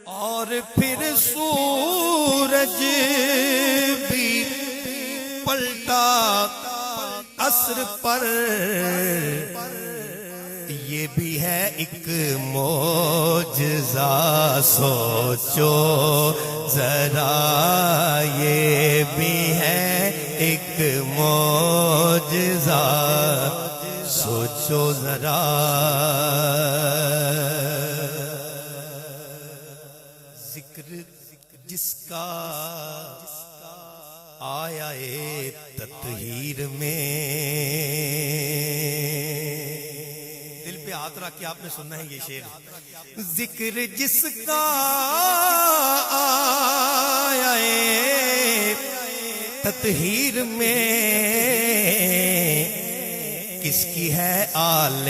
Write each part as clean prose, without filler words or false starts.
اور پھر سورج بھی پلٹا عصر پر، یہ بھی ہے ایک معجزہ، سوچو ذرا یہ بھی ہے ایک معجزہ، سوچو ذرا۔ ذکر جس کا آیا ہے تطہیر میں، دل پہ ہاتھ رکھ کے آپ نے سننا ہے یہ شعر۔ ذکر جس کا آیا ہے تطہیر میں، کس کی ہے آل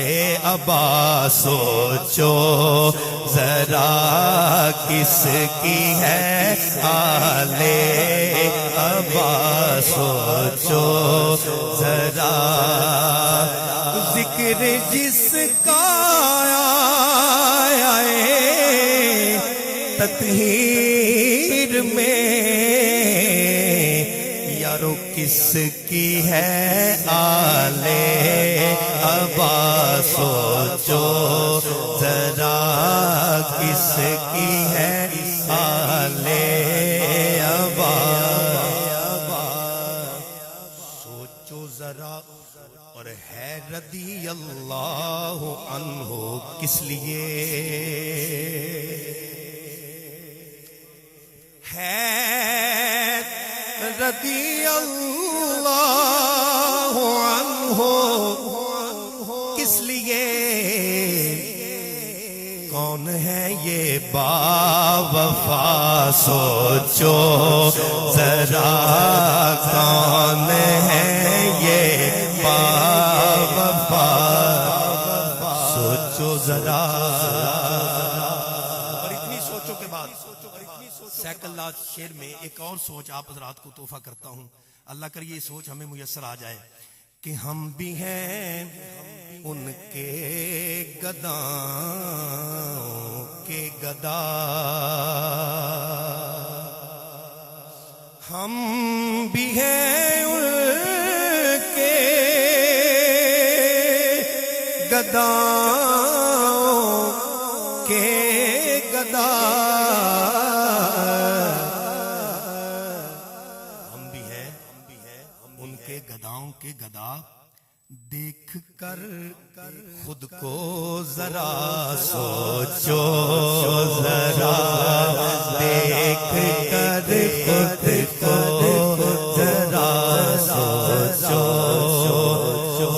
ابا، سوچو ذرا کس کی ہے آل ابا، سوچو ذرا۔ ذکر جس کا آیا ہے تطہیر میں، یارو کس کی ہے آل ابا، سوچو ذرا کس کی ہے آل ابا، سوچو ذرا۔ اور ہے رضی اللہ عنہ کس لیے ہے، رضی اللہ عنہ کس لیے، کون ہے یہ باوفا، سوچو ذرا کون ہے یہ باوفا، سوچو ذرا۔ اور اتنی سوچوں کے بعد سیک اللہ شعر میں ایک اور سوچ آپ حضرات کو تحفہ کرتا ہوں، اللہ کر یہ سوچ ہمیں میسر آ جائے کہ ہم بھی ہیں ان کے گداؤں کے گدا، ہم بھی ہیں ان کے گداؤں کے گدا، ان کے گداؤں کے گدا، دیکھ کر خود کو ذرا، سوچو ذرا دیکھ کر خود کو ذرا، سوچو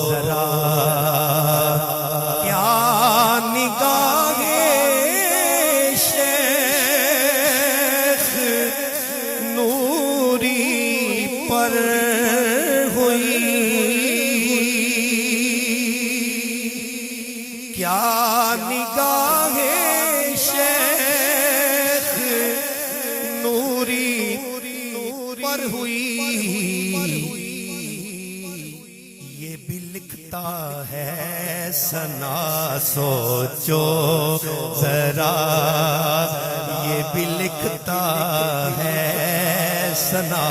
ذرا۔ کیا نگاہ شیخ نوری پر ہوئی، کیا نگاہ شیخ نوری پر ہوئی، یہ بھی لکھتا ہے ثنا، سوچو ذرا یہ بھی لکھتا ہے ثنا۔